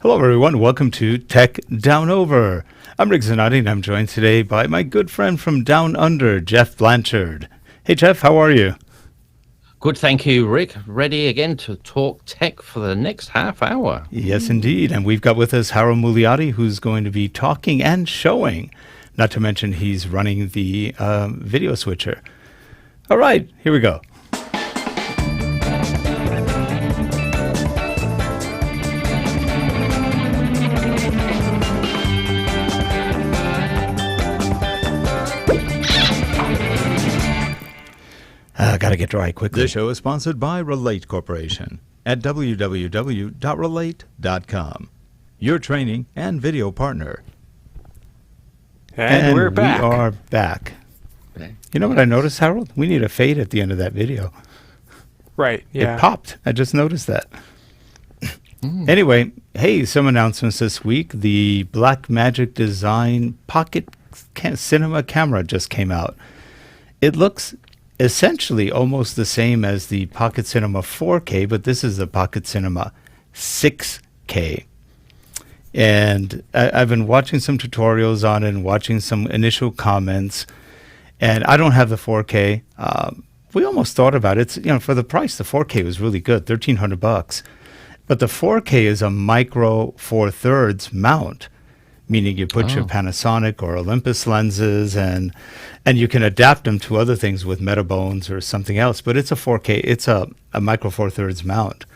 Hello, everyone. Welcome to Tech Down Over. I'm Rick Zanotti, and I'm joined today by my good friend from Down Under, Geoff Blanchard. Hey, Geoff, how are you? Good, thank you, Rick. Ready again to talk tech for the next half hour. Yes, indeed. And we've got with us Harold Muliati, who's going to be talking and showing. Not to mention he's running the video switcher. All right, here we go. Gotta get dry quickly. This show is sponsored by Relate Corporation at www.relate.com, your training and video partner. And we're back. We are back. Okay. You know what I noticed, Harold? We need a fade at the end of that video. Right, yeah. It popped. I just noticed that. Anyway, hey, some announcements this week. The Blackmagic Design Pocket Cinema camera just came out. It looks essentially almost the same as the Pocket Cinema 4K, but this is the Pocket Cinema 6K. And I've been watching some tutorials on it and watching some initial comments, and I don't have the 4K. We almost thought about it. It's, for the price, the 4K was really good, $1,300. But the 4K is a micro 4/3 mount, meaning you put your Panasonic or Olympus lenses and you can adapt them to other things with Metabones or something else. But it's a 4K. It's a micro 4/3 mount.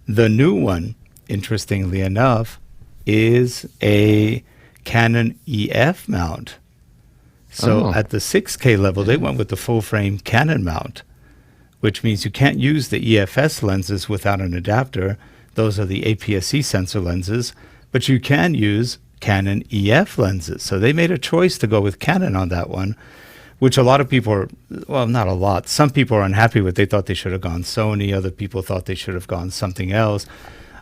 The new one, interestingly enough, is a Canon EF mount. So at the 6K level, they went with the full frame Canon mount, which means you can't use the EFS lenses without an adapter. Those are the APS-C sensor lenses, but you can use Canon EF lenses. So they made a choice to go with Canon on that one, which a lot of people are, well, not a lot. Some people are unhappy with. They thought they should have gone Sony. Other people thought they should have gone something else.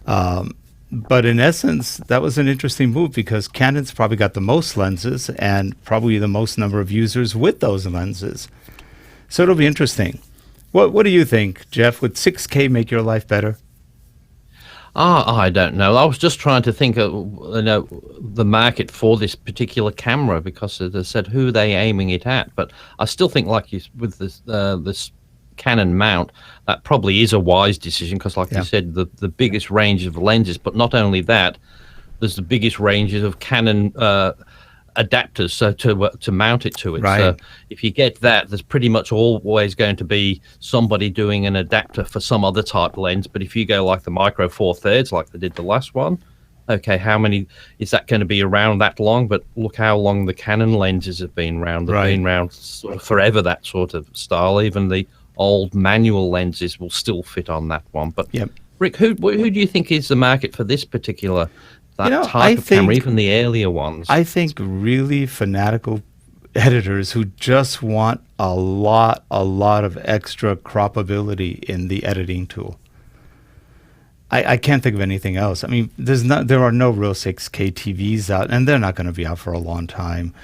But in essence, that was an interesting move because Canon's probably got the most lenses and probably the most number of users with those lenses. So it'll be interesting. What do you think, Geoff? Would 6K make your life better? I don't know. I was just trying to think of the market for this particular camera because they said who they aiming it at. But I still think, like you with this Canon mount, that probably is a wise decision because, like you said, the biggest range of lenses. But not only that, there's the biggest ranges of Canon adapters to mount it to it. Right. So if you get that, there's pretty much always going to be somebody doing an adapter for some other type lens. But if you go like the micro 4/3 like they did the last one, okay, how many is that going to be around that long? But look how long the Canon lenses have been around. They've been around sort of forever, that sort of style. Even the old manual lenses will still fit on that one. But Rick, who do you think is the market for this particular type of camera, even the earlier ones? I think really fanatical editors who just want a lot of extra croppability in the editing tool. I can't think of anything else. I mean, there are no real 6K TVs out, and they're not going to be out for a long time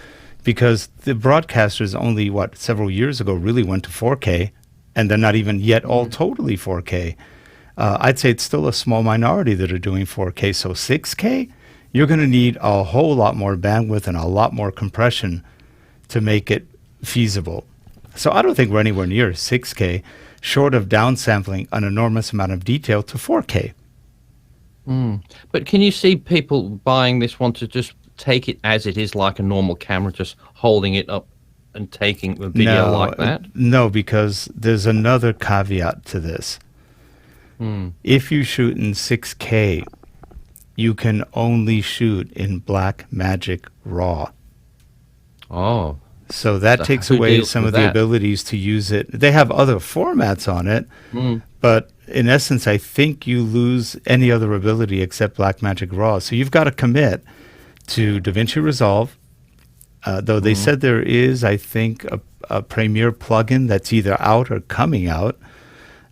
because the broadcasters only, several years ago really went to 4K, and they're not even yet all totally 4K. I'd say it's still a small minority that are doing 4K. So 6K, you're going to need a whole lot more bandwidth and a lot more compression to make it feasible. So I don't think we're anywhere near 6K, short of downsampling an enormous amount of detail to 4K. But can you see people buying this one to just take it as it is, like a normal camera, just holding it up and taking the video like that? No, because there's another caveat to this. If you shoot in 6K, you can only shoot in Blackmagic RAW. Oh. So that takes away some of the abilities to use it. They have other formats on it, but in essence, I think you lose any other ability except Blackmagic RAW. So you've got to commit to DaVinci Resolve, though they said there is, I think, a Premiere plugin that's either out or coming out.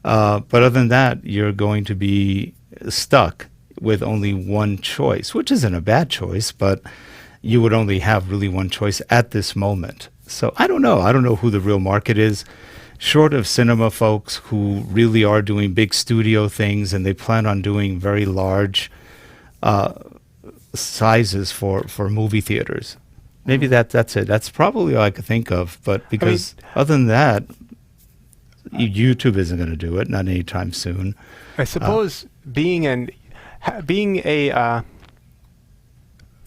But other than that, you're going to be stuck with only one choice, which isn't a bad choice, but you would only have really one choice at this moment. So I don't know. I don't know who the real market is. Short of cinema folks who really are doing big studio things and they plan on doing very large sizes for movie theaters. Maybe that's it. That's probably all I could think of. But because other than that, YouTube isn't going to do it, not anytime soon. I suppose being a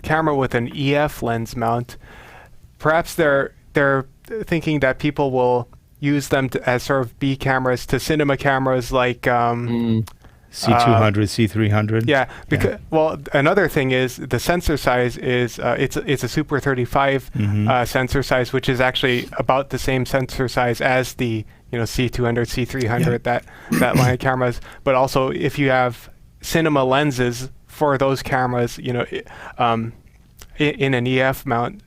camera with an EF lens mount, perhaps they're thinking that people will use them as sort of B cameras to cinema cameras like C200, C300. Yeah, because well, another thing is the sensor size is it's a Super 35 sensor size, which is actually about the same sensor size as the C200, C300 that line of cameras. But also, if you have cinema lenses for those cameras, in an EF mount,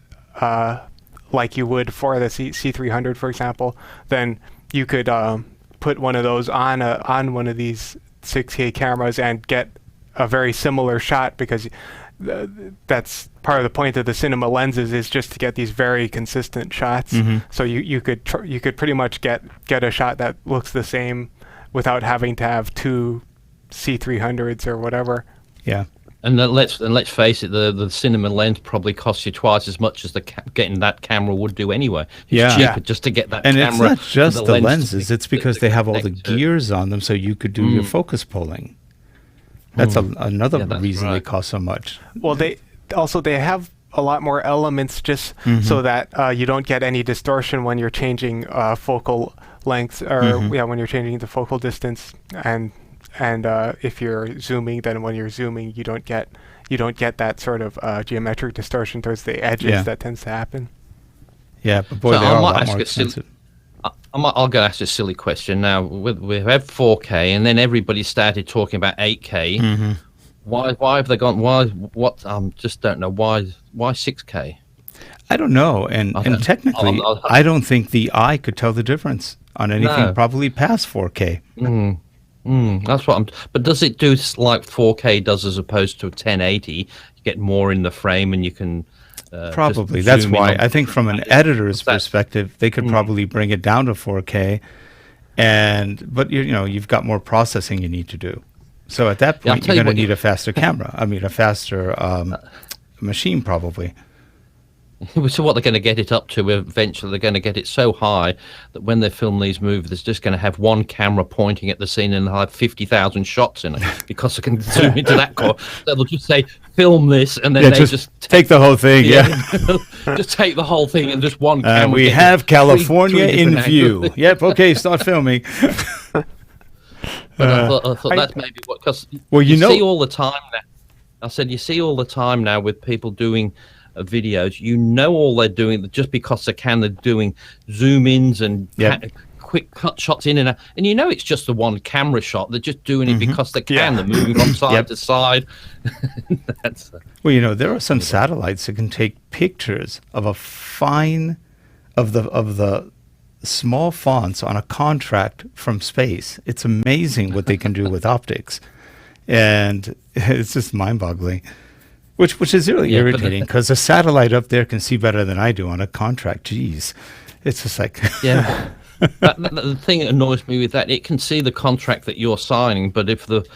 like you would for the C300, for example, then you could put one of those on one of these 6K cameras and get a very similar shot, because that's part of the point of the cinema lenses, is just to get these very consistent shots. So you could pretty much get a shot that looks the same without having to have two C300s or whatever. Yeah. And let's face it, the cinema lens probably costs you twice as much as getting that camera would do anyway. It's cheaper just to get that camera. And it's not just the lenses; it's because they have all the gears on them, so you could do your focus pulling. That's another reason they cost so much. Well, they have a lot more elements just so that you don't get any distortion when you're changing focal length, or when you're changing the focal distance, and if you're zooming, then when you're zooming, you don't get that sort of geometric distortion towards the edges that tends to happen. Yeah, but boy, they are a lot more expensive. I'll go ask a silly question now. We have 4K, and then everybody started talking about 8K. Why have they gone? Just don't know why 6K. I don't know, and technically, I don't think the eye could tell the difference on anything probably past 4K. That's what But does it do like 4K does as opposed to 1080? You get more in the frame, and you can. Probably. That's why I think from an editor's perspective, they could probably bring it down to 4K, but you've got more processing you need to do. So at that point, you're going to need a faster camera. I mean, a faster machine probably. So what they're going to get it up to eventually, they're going to get it so high that when they film these movies, there's just going to have one camera pointing at the scene and they'll have 50,000 shots in it because they can zoom into that core. So they'll just say, film this, and then they just take the whole thing. Just take the whole thing and just one camera. We have California in view. Yep. Okay. Start filming. But I thought that's maybe what, because you see all the time now. I said you see all the time now with people doing videos. All they're doing just because they're doing zoom ins and quick cut shots in and out, and it's just the one camera shot. They're just doing it because they can. They're moving from side to side. Well, there are some satellites that can take pictures of the small fonts on a contract from space. It's amazing what they can do with optics, and it's just mind-boggling. Which is really irritating, because a satellite up there can see better than I do on a contract. Jeez, it's just like the thing that annoys me with that, it can see the contract that you're signing, but if the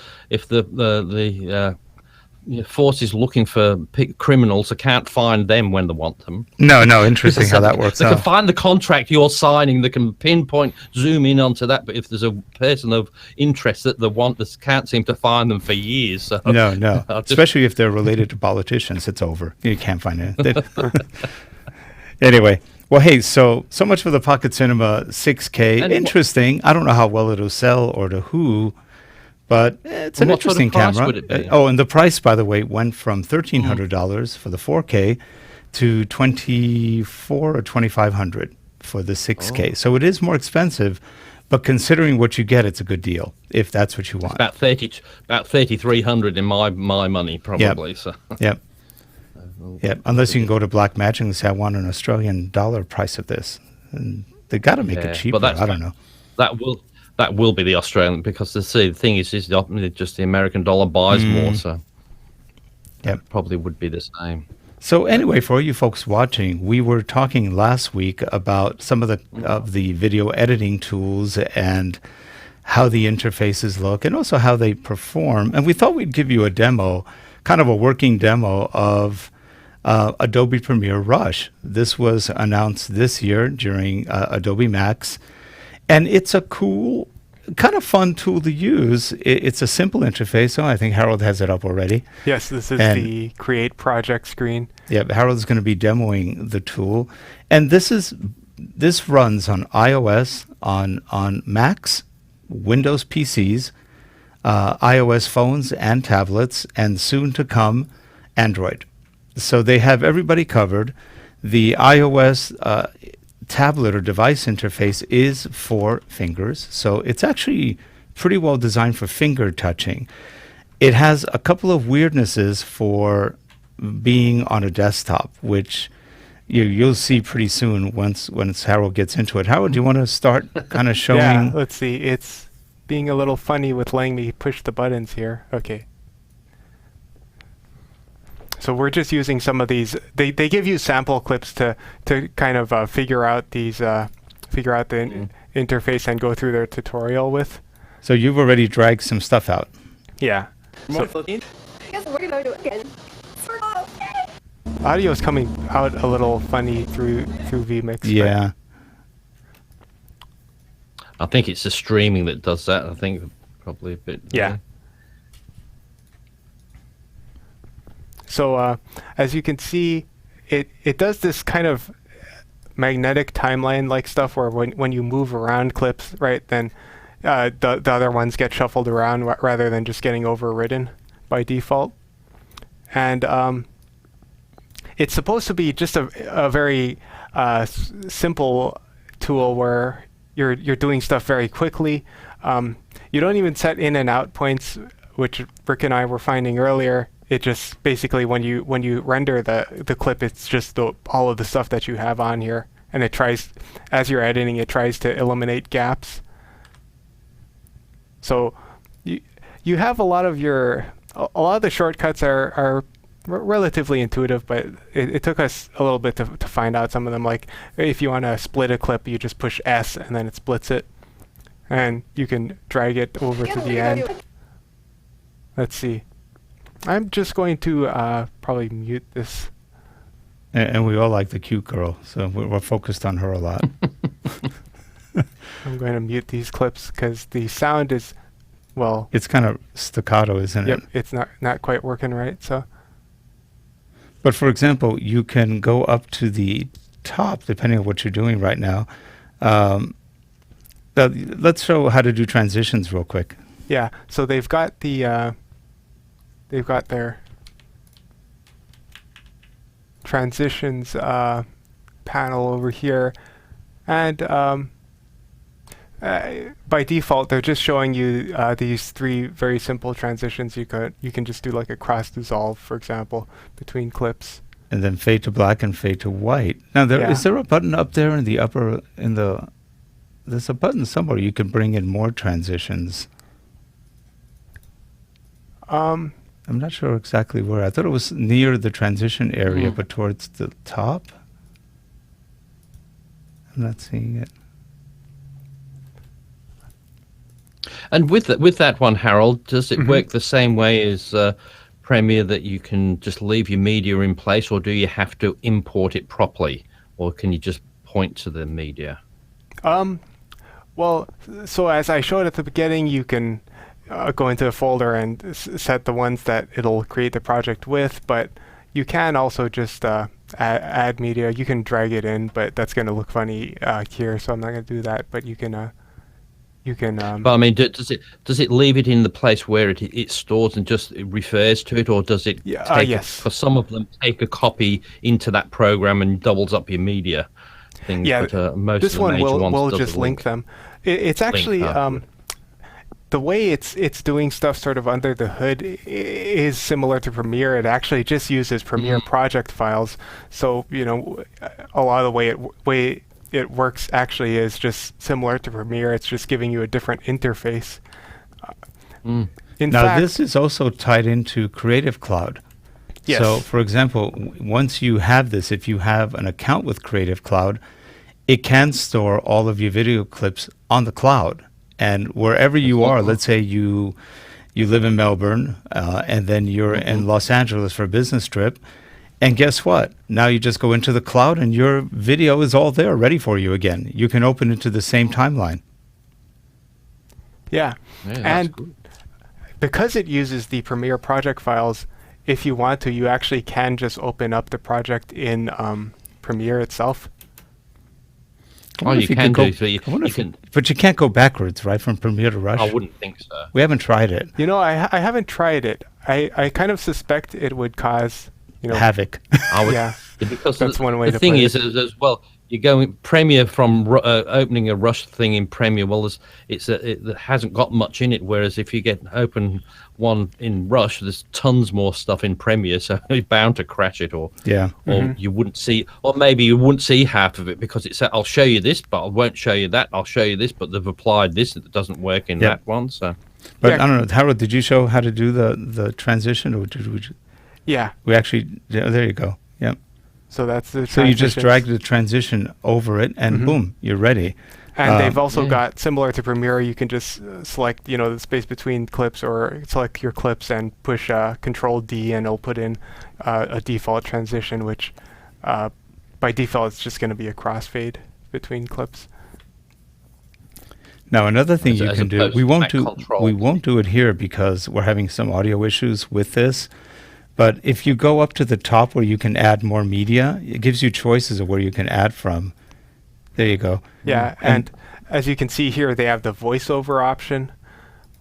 force is looking for criminals, they can't find them when they want them. No, interesting how that works out. They can find the contract you're signing. They can pinpoint, zoom in onto that. But if there's a person of interest that they want, they can't seem to find them for years. So no. Especially if they're related to politicians, it's over. You can't find it. Anyway, well, hey, so much for the Pocket Cinema 6K. And interesting. I don't know how well it'll sell or to who. But it's an interesting camera. Would it be? And the price, by the way, went from $1,300 for the 4K to $2,400 or $2,500 for the 6K. So it is more expensive, but considering what you get, it's a good deal if that's what you want. It's about $3,300 in my money, probably. Yep. Unless you can go to Blackmagic and say, I want an Australian dollar price of this, and they got to make it cheaper. I don't know. That will be the Australian, because the thing is just the American dollar buys more, so that probably would be the same. So anyway, for you folks watching, we were talking last week about some of the video editing tools and how the interfaces look and also how they perform. And we thought we'd give you a demo kind of a working demo of Adobe Premiere Rush. This was announced this year during Adobe Max, and it's a cool, kind of fun tool to use. It's a simple interface. So I think Harold has it up already. Yes, this is the Create Project screen. Yeah, Harold is going to be demoing the tool, and this runs on iOS, on Macs, Windows PCs, iOS phones and tablets, and soon to come, Android. So they have everybody covered. The iOS tablet or device interface is for fingers, so it's actually pretty well designed for finger touching. It has a couple of weirdnesses for being on a desktop, which you'll see pretty soon once Harold gets into it. Harold, do you want to start kind of showing? Yeah, let's see. It's being a little funny with letting me push the buttons here. Okay. So we're just using some of these. They give you sample clips to kind of figure out the interface and go through their tutorial with. So you've already dragged some stuff out. Yeah. So Yes, we're gonna do it again. audio is coming out a little funny through vMix. Yeah. I think it's the streaming that does that. I think probably a bit. Yeah. So as you can see, it does this kind of magnetic timeline-like stuff where when you move around clips, right, then the other ones get shuffled around rather than just getting overridden by default. And it's supposed to be just a very simple tool where you're doing stuff very quickly. You don't even set in and out points, which Rick and I were finding earlier. It just basically when you render the clip, it's just all of the stuff that you have on here, and it tries, as you're editing, it tries to eliminate gaps. So you have a lot of the shortcuts are relatively intuitive, but it took us a little bit to find out some of them. Like if you want to split a clip, you just push S and then it splits it, and you can drag it over to the end. Let's see. I'm just going to probably mute this. And we all like the cute girl, so we're focused on her a lot. I'm going to mute these clips because the sound is, well... It's kind of staccato, isn't Yep, it? it's not quite working right, so... But for example, you can go up to the top, depending on what you're doing right now. Let's show how to do transitions real quick. Yeah, so they've got the... they've got their transitions panel over here, and by default they're just showing you these three very simple transitions. You can just do like a cross dissolve, for example, between clips, and then fade to black and fade to white. Now is there a button up there in the upper there's a button somewhere you can bring in more transitions. I'm not sure exactly where. I thought it was near the transition area, but towards the top. I'm not seeing it. And with that one, Harold, does it work the same way as Premiere, that you can just leave your media in place, or do you have to import it properly, or can you just point to the media? Well, so as I showed at the beginning, you can go into a folder and set the ones that it'll create the project with, but you can also just add media. You can drag it in, but that's going to look funny here, so I'm not going to do that. But you can. But I mean, does it leave it in the place where it stores and just it refers to it, or does it? Yes. For some of them, take a copy into that program and doubles up your media things. Yeah. But, most this of the one major will ones just link them. It's actually the way it's doing stuff sort of under the hood is similar to Premiere. It actually just uses Premiere project files. So a lot of the way it works actually is just similar to Premiere. It's just giving you a different interface. In fact, this is also tied into Creative Cloud. Yes. So, for example, once you have this, if you have an account with Creative Cloud, it can store all of your video clips on the cloud. And wherever you are, let's say you you live in Melbourne, and then you're in Los Angeles for a business trip. And guess what? Now you just go into the cloud and your video is all there ready for you again. You can open it to the same timeline. Yeah. that's And good. because it uses the Premiere project files, if you want to, you actually can just open up the project in Premiere itself. I Oh, wonder you if can could do. So you, I wonder you if- can. But you can't go backwards, right, from Premiere to Rush? I wouldn't think so. We haven't tried it. You know, I haven't tried it. I kind of suspect it would cause, Havoc. I would, yeah. because That's one way the to thing put is, as well, you go in Premiere from opening a Rush thing in Premiere. Well, it hasn't got much in it. Whereas if you get open one in Rush, there's tons more stuff in Premiere, so you're bound to crash it, or Yeah. you wouldn't see, or maybe you wouldn't see half of it because it said, "I'll show you this, but I won't show you that. I'll show you this, but they've applied this that doesn't work in Yep. that one." So But Yeah. I don't know, Harold, did you show how to do the transition? Or Yeah. we actually, there you go. Yep. So that's the So you just transitions. drag the transition over it and boom, you're ready. And they've also yeah. got, similar to Premiere, you can just select, the space between clips, or select your clips and push Control D, and it'll put in a default transition, which by default it's just going to be a crossfade between clips. Now another thing As- you as can do, opposed we to won't Mac do control. we won't do it here because we're having some audio issues with this. But if you go up to the top where you can add more media, it gives you choices of where you can add from. There you go. Yeah, and as you can see here, they have the voiceover option.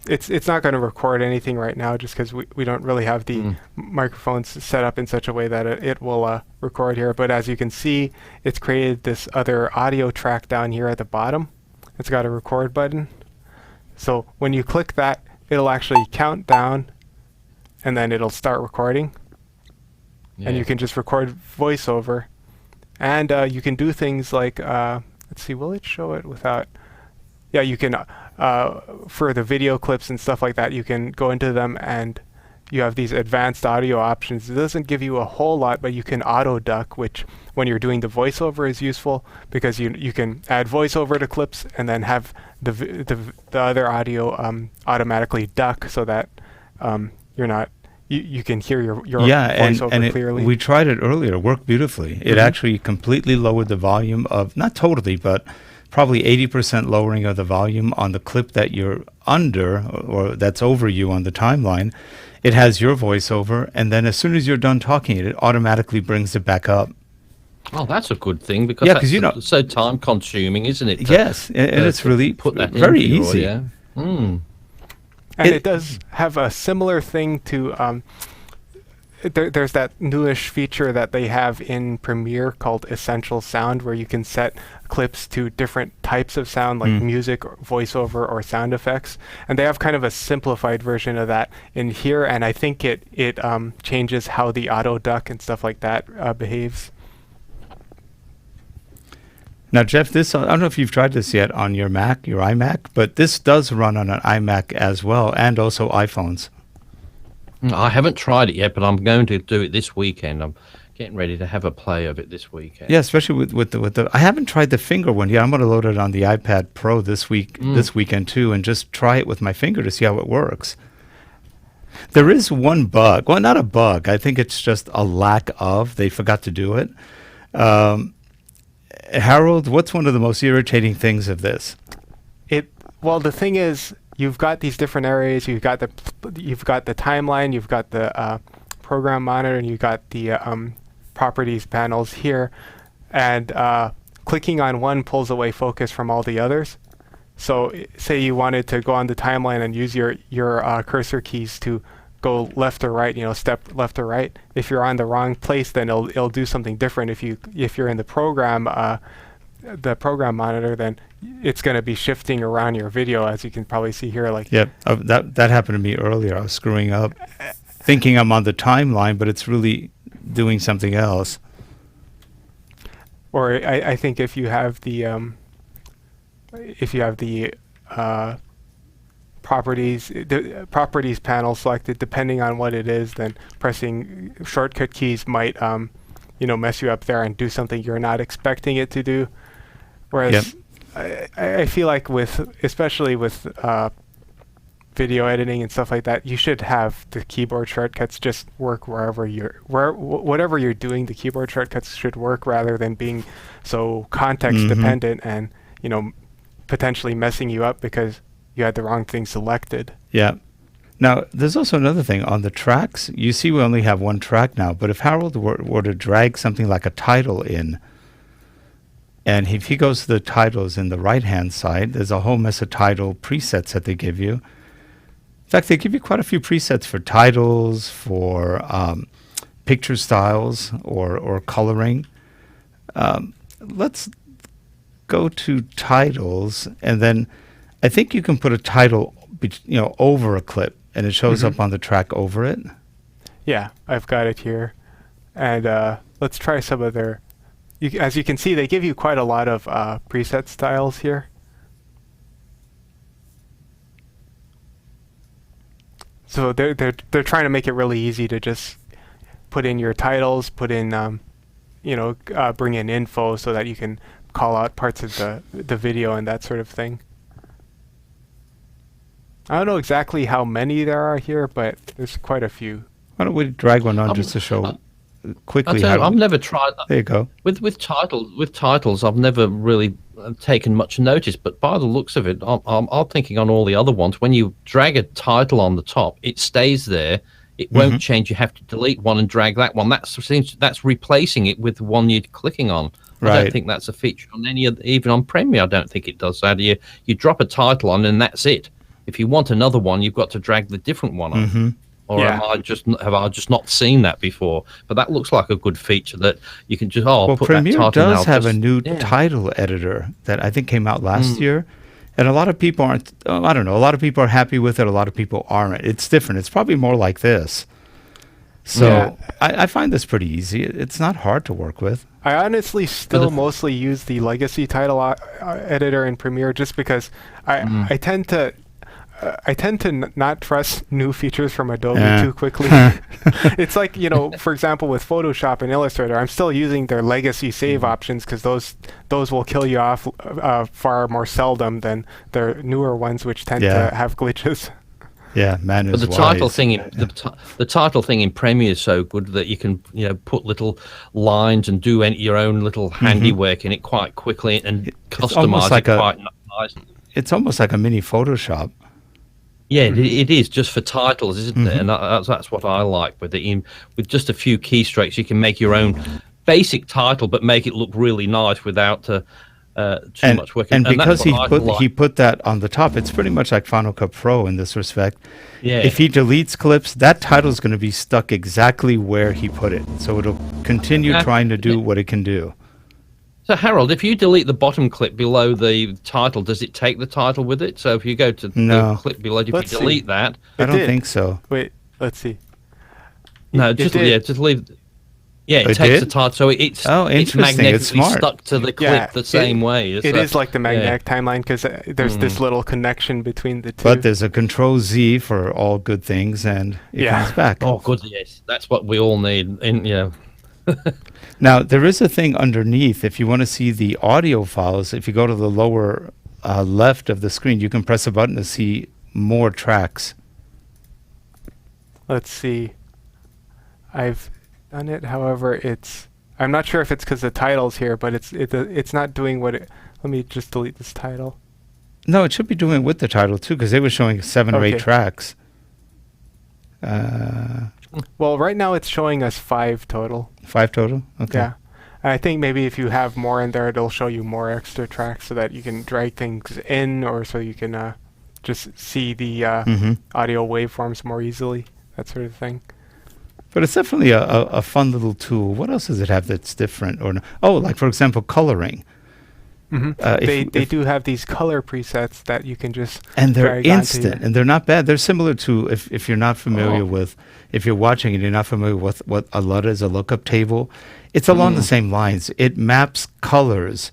It's not going to record anything right now just because we don't really have the microphones set up in such a way that it will record here. But as you can see, it's created this other audio track down here at the bottom. It's got a record button. So when you click that, it'll actually count down, and then it'll start recording. And you can just record voiceover. And you can do things like, let's see, will it show it without? Yeah, you can, for the video clips and stuff like that, you can go into them and you have these advanced audio options. It doesn't give you a whole lot, but you can auto duck, which when you're doing the voiceover is useful because you can add voiceover to clips and then have the other audio automatically duck so that you're not, you can hear your voiceover and clearly. we tried it earlier. It worked beautifully. It actually completely lowered the volume of, not totally, but probably 80% lowering of the volume on the clip that you're under or that's over you on the timeline. It has your voiceover, and then as soon as you're done talking, it automatically brings it back up. Oh, that's a good thing because Yeah, that's 'cause, you know- so time consuming, isn't it? to- Yes, and it's to really put that very into your easy. audio. Mm. And It- it does have a similar thing to there's that newish feature that they have in Premiere called Essential Sound, where you can set clips to different types of sound, like music, or voiceover, or sound effects. And they have kind of a simplified version of that in here, and I think it changes how the auto duck and stuff like that behaves. Now, Geoff, this, I don't know if you've tried this yet on your Mac, your iMac, but this does run on an iMac as well, and also iPhones. I haven't tried it yet, but I'm going to do it this weekend. I'm getting ready to have a play of it this weekend. Yeah, especially with the. I haven't tried the finger one yet. I'm going to load it on the iPad Pro this weekend too, and just try it with my finger to see how it works. There is one bug. Well, not a bug. I think it's just a lack of. They forgot to do it. Harold, what's one of the most irritating things of this? Well, the thing is, you've got these different areas. You've got the timeline. You've got the program monitor, and you've got the properties panels here. And clicking on one pulls away focus from all the others. So, say you wanted to go on the timeline and use your cursor keys to go left or right, step left or right. If you're on the wrong place, then it'll do something different. If you're in the program monitor, then it's going to be shifting around your video, as you can probably see here. Yep, that happened to me earlier. I was screwing up, thinking I'm on the timeline, but it's really doing something else. Or I think if you have the properties panel selected, depending on what it is, then pressing shortcut keys might mess you up there and do something you're not expecting it to do. Whereas I feel like especially with video editing and stuff like that, you should have the keyboard shortcuts just work whatever you're doing. The keyboard shortcuts should work rather than being so context dependent and potentially messing you up because you had the wrong thing selected. Yeah. Now, there's also another thing. On the tracks, you see we only have one track now, but if Harold were to drag something like a title in, and if he goes to the titles in the right-hand side, there's a whole mess of title presets that they give you. In fact, they give you quite a few presets for titles, for picture styles, or coloring. Let's go to titles, and then I think you can put a title over a clip, and it shows up on the track over it. Yeah, I've got it here. And let's try some of their... as you can see, they give you quite a lot of preset styles here. So they're trying to make it really easy to just put in your titles, put in, bring in info so that you can call out parts of the video and that sort of thing. I don't know exactly how many there are here, but there's quite a few. Why don't we drag one on just to show quickly how... I've never tried that. There you go. With titles, I've never really taken much notice, but by the looks of it, I'm thinking on all the other ones, when you drag a title on the top, it stays there. It won't change. You have to delete one and drag that one. That's replacing it with the one you're clicking on. Right. I don't think that's a feature on any of, even on Premiere. I don't think it does that. You drop a title on and that's it. If you want another one, you've got to drag the different one on. Or have I just not seen that before? But that looks like a good feature that you can just put Premiere that title does have a new title editor that I think came out last year, and a lot of people aren't. I don't know. A lot of people are happy with it. A lot of people aren't. It's different. It's probably more like this. So I find this pretty easy. It's not hard to work with. I honestly still mostly use the legacy title editor in Premiere just because I tend to not trust new features from Adobe too quickly. It's like, for example, with Photoshop and Illustrator, I'm still using their legacy save options because those will kill you off far more seldom than their newer ones, which tend to have glitches. Yeah, man is But the title thing, the title thing in Premiere is so good that you can put little lines and do your own little handiwork in it quite quickly and customize it quite nice. It's almost like a mini Photoshop. Yeah, it is just for titles, isn't it? And that's what I like with it. With just a few keystrokes, you can make your own basic title, but make it look really nice without too much work. And because he put that on the top, it's pretty much like Final Cut Pro in this respect. Yeah. If he deletes clips, that title is going to be stuck exactly where he put it, so it'll continue trying to do what it can do. So, Harold, if you delete the bottom clip below the title, does it take the title with it? So if you go to the clip below, if you delete that... I don't think so. Wait, let's see. No, just leave... Yeah, it takes the title, so it's magnetically stuck to the clip the same way. It is like the magnetic timeline because there's this little connection between the two. But there's a Control-Z for all good things, and it comes back. Oh, good, yes. That's what we all need. Now, there is a thing underneath. If you want to see the audio files, if you go to the lower left of the screen, you can press a button to see more tracks. Let's see. I've done it. However, I'm not sure if it's because the title's here, but it's not doing what it... Let me just delete this title. No, it should be doing it with the title, too, because they were showing 7 or 8 tracks. Well, right now it's showing us 5 total. 5 total? Okay. Yeah. And I think maybe if you have more in there, it'll show you more extra tracks so that you can drag things in, or so you can just see the audio waveforms more easily, that sort of thing. But it's definitely a fun little tool. What else does it have that's different? Like, for example, coloring. They do have these color presets that you can just and they're instant and they're not bad. They're similar to if you're not familiar with, if you're watching and you're not familiar with what a LUT is, a lookup table. It's along the same lines. It maps colors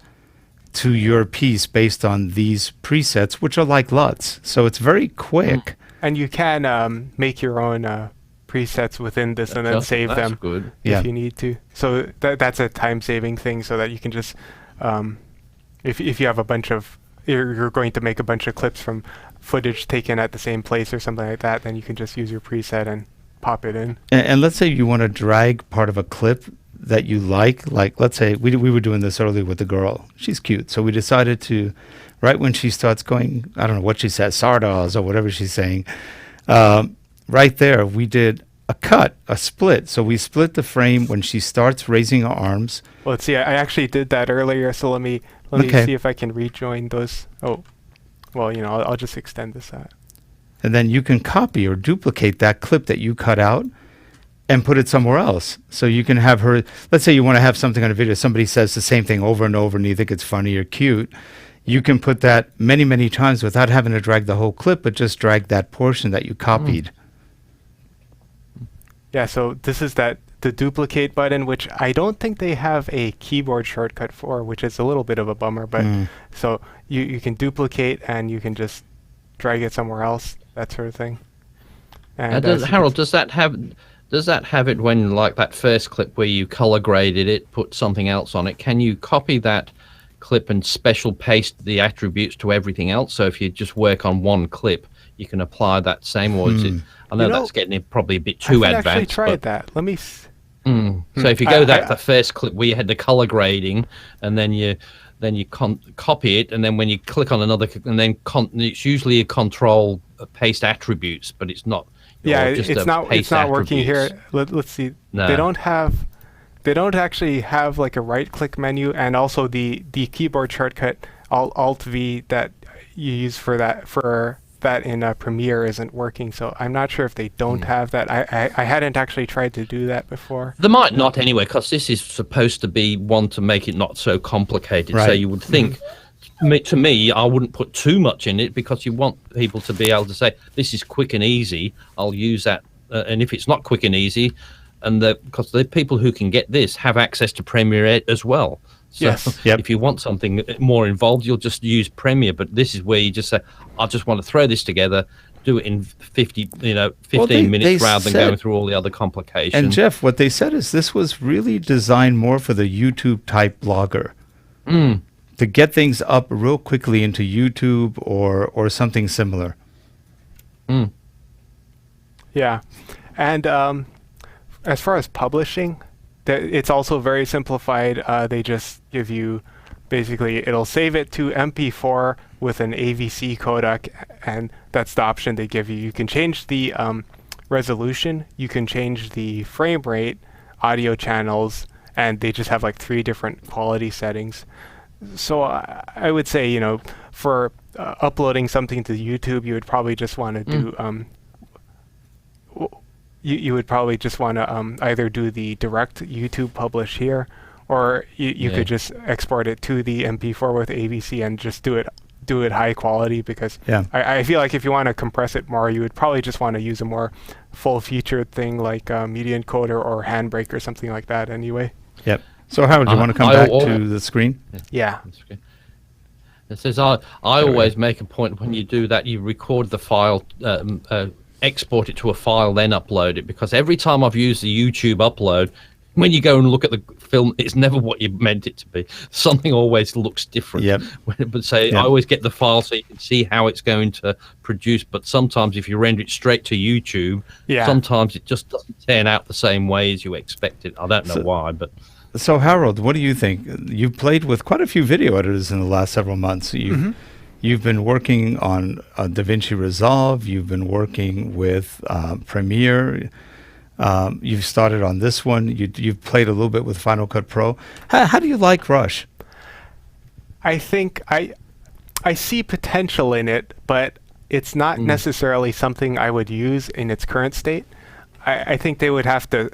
to your piece based on these presets, which are like LUTs. So it's very quick. And you can make your own presets within this and then save them if you need to. So that's a time-saving thing, so that you can just if you have a bunch of you're going to make a bunch of clips from footage taken at the same place or something like that, then you can just use your preset and pop it in. And let's say you want to drag part of a clip that you like let's say we were doing this earlier with the girl. She's cute. So we decided to, right when she starts going, I don't know what she says, sardas or whatever she's saying, right there we did a split. So we split the frame when she starts raising her arms. Well, let's see. I actually did that earlier, so let me Okay. see if I can rejoin those. Oh, well, I'll just extend this out. And then you can copy or duplicate that clip that you cut out and put it somewhere else. So you can have her, let's say you want to have something on a video, somebody says the same thing over and over and you think it's funny or cute. You can put that many, many times without having to drag the whole clip, but just drag that portion that you copied. Yeah, so this is the duplicate button, which I don't think they have a keyboard shortcut for, which is a little bit of a bummer. But so you can duplicate and you can just drag it somewhere else, that sort of thing. And Harold, does that have it when, like that first clip where you color graded it, put something else on it? Can you copy that clip and special paste the attributes to everything else? So if you just work on one clip, you can apply that same, or is it? I know that's getting it probably a bit too advanced. I actually tried that. Let me. So if you go the first clip where you had the color grading, and then you copy it, and then when you click on another, and then it's usually a control paste attributes, but it's not. Yeah, it's not working here. Let's see. No. They don't actually have like a right click menu, and also the keyboard shortcut Alt V that you use for that in Premiere isn't working. So I'm not sure if they don't have that. I hadn't actually tried to do that before. They might not anyway, because this is supposed to be one to make it not so complicated. Right. So you would think, to me, I wouldn't put too much in it, because you want people to be able to say, this is quick and easy, I'll use that. And if it's not quick and easy, because the people who can get this have access to Premiere as well. So yes. If you want something more involved, you'll just use Premiere. But this is where you just say, I just want to throw this together, do it in 15 minutes rather than going through all the other complications. And Geoff, what they said is this was really designed more for the YouTube type blogger. To get things up real quickly into YouTube or something similar. Yeah. And as far as publishing, it's also very simplified. They just give you, basically, it'll save it to MP4 with an AVC codec, and that's the option they give you. You can change the resolution, you can change the frame rate, audio channels, and they just have like 3 different quality settings. So I would say, for uploading something to YouTube, you would probably just want to do you would probably just want to either do the direct YouTube publish here, or you could just export it to the MP4 with AVC and just do it high quality, because I feel like if you want to compress it more, you would probably just want to use a more full-featured thing like Media Encoder or Handbrake or something like that anyway. Yep. So Howard, do you want to come back to the screen? Yeah. It says, I always make a point when you do that, you record the file, export it to a file, then upload it, because every time I've used the YouTube upload, when you go and look at the film, it's never what you meant it to be. Something always looks different. Yep. I always get the file so you can see how it's going to produce, but sometimes if you render it straight to YouTube, sometimes it just doesn't turn out the same way as you expected. I don't know why, but... So Harold, what do you think? You've played with quite a few video editors in the last several months. You've been working on DaVinci Resolve. You've been working with Premiere. You've started on this one. You've played a little bit with Final Cut Pro. How do you like Rush? I think I see potential in it, but it's not necessarily something I would use in its current state. I think they would have to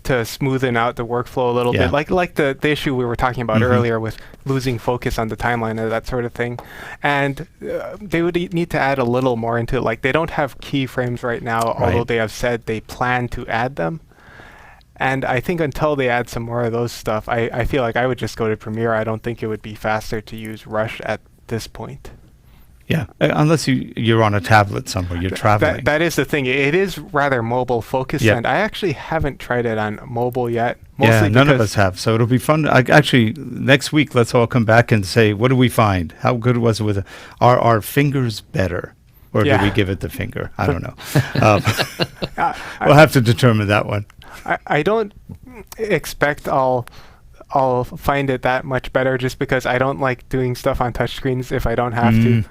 smoothen out the workflow a little bit, like the issue we were talking about earlier with losing focus on the timeline and that sort of thing. And they would need to add a little more into it. Like, they don't have keyframes right now, although they have said they plan to add them. And I think until they add some more of those stuff, I feel like I would just go to Premiere. I don't think it would be faster to use Rush at this point. Yeah, unless you're on a tablet somewhere, you're traveling. That is the thing. It is rather mobile focused, and I actually haven't tried it on mobile yet. Yeah, none of us have. So it'll be fun. Actually, next week, let's all come back and say, what did we find? How good was it with it? Are our fingers better? Or Yeah. do we give it the finger? I don't know. We'll have to determine that one. I don't expect I'll find it that much better just because I don't like doing stuff on touchscreens if I don't have to.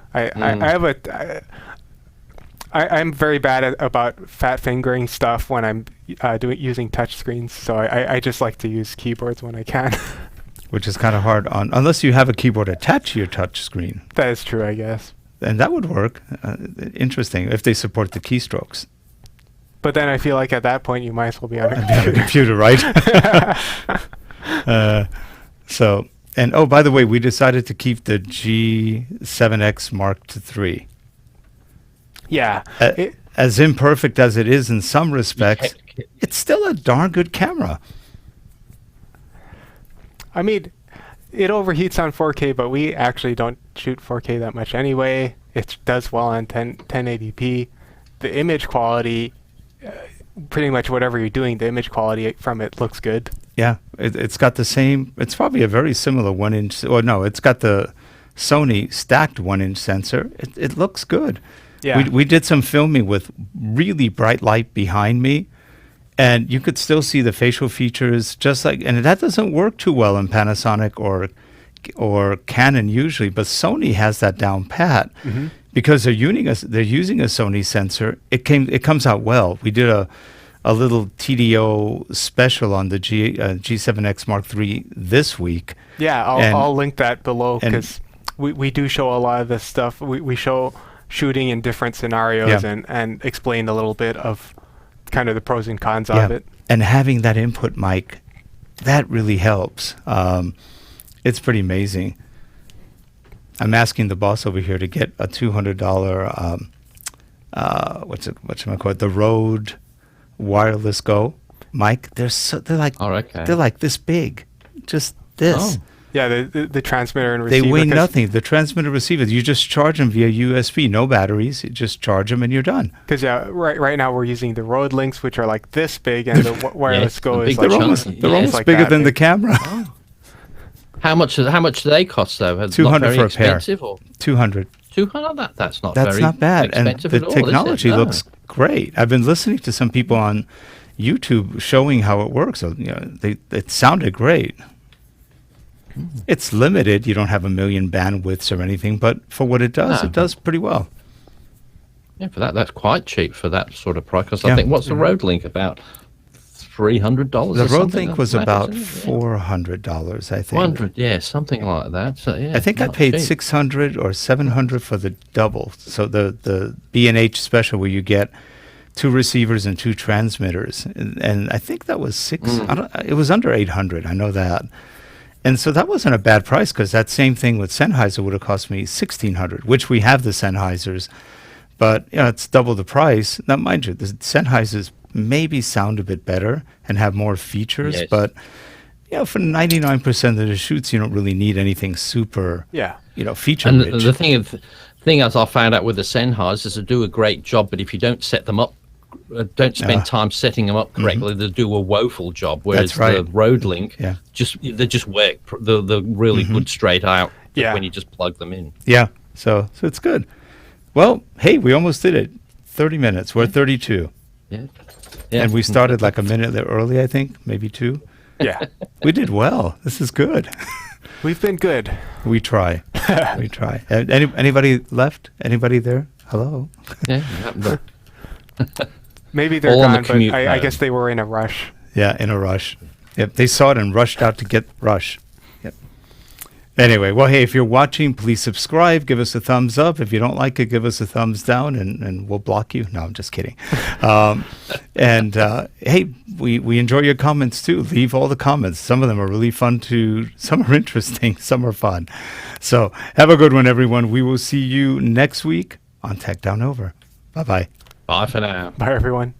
I'm very bad about fat fingering stuff when I'm using touchscreens, so I just like to use keyboards when I can. Which is kind of hard unless you have a keyboard attached to your touch screen. That is true, I guess. And that would work. Interesting if they support the keystrokes. But then I feel like at that point you might as well be on a On a computer. computer, right? And oh, by the way, we decided to keep the G7X Mark III. Yeah. As imperfect as it is in some respects, it's still a darn good camera. I mean, it overheats on 4K, but we actually don't shoot 4K that much anyway. It does well on 1080p. The image quality, pretty much whatever you're doing, the image quality from it looks good. Yeah, it's got the same. It's probably a very similar 1-inch. Or no, it's got the Sony stacked 1-inch sensor. It looks good. Yeah. We did some filming with really bright light behind me, and you could still see the facial features just like. And that doesn't work too well in Panasonic or Canon usually, but Sony has that down pat because they're using a Sony sensor. It comes out well. We did a little TDO special on the G7X Mark III this week. Yeah, I'll link that below because we do show a lot of this stuff. We show shooting in different scenarios and explain a little bit of kind of the pros and cons of it. And having that input mic, that really helps. It's pretty amazing. I'm asking the boss over here to get a $200 whatchamacallit, the Rode Wireless Go mic. They're like this big, just this. Oh. Yeah, the transmitter and receiver. They weigh nothing. The transmitter receiver, you just charge them via USB, no batteries. You just charge them and you're done. Because right now we're using the Rode links, which are like this big, and the wireless Go is big like They're almost like bigger that than the big. camera. Oh. How much do they cost though? Not 200 very for a pair. expensive, or 200. 200? That's not That's very not bad. And expensive the at all, is it? technology No. looks great. I've been listening to some people on YouTube showing how it works. So, it sounded great. It's limited. You don't have a million bandwidths or anything, but for what it does, it does pretty well. Yeah, for that's quite cheap for that sort of price. Because Yeah. I think what's the Rode Link about? $300. The or Rode something Link was like that, about isn't it? $400, I think. 400, yeah, something like that. So, yeah, I think I not paid cheap. $600 or $700 for the double. So the B&H special where you get 2 receivers and 2 transmitters, and I think that was it was under $800. I know that, and so that wasn't a bad price because that same thing with Sennheiser would have cost me $1,600, which we have the Sennheisers, but it's double the price. Now, mind you, the Sennheisers maybe sound a bit better and have more features, Yes. but for 99% of the shoots, you don't really need anything super, feature And rich. the thing as I found out with the Sennheisers is they do a great job, but if you don't set them up, don't spend time setting them up correctly, they do a woeful job. Whereas That's right. the Rode Link, Yeah. they just work. They're really good straight out Yeah. when you just plug them in. Yeah, so it's good. Well, hey, we almost did it. 30 minutes. We're at 32. Yeah. And we started like a minute early, I think, maybe 2. Yeah, We did well. This is good. we've been good. We try. We try. Anybody left? Anybody there? Hello? Yeah. But Maybe they're All on the gone, but commute I mode. guess they were in a rush. Yeah, in a rush. Yep, they saw it and rushed out to get Rush. Yep. Anyway, well, hey, if you're watching, please subscribe. Give us a thumbs up. If you don't like it, give us a thumbs down, and we'll block you. No, I'm just kidding. Hey, we enjoy your comments too. Leave all the comments. Some of them are really fun some are interesting, some are fun. So have a good one, everyone. We will see you next week on Tech Down Over. Bye-bye. bye for now. Bye, everyone.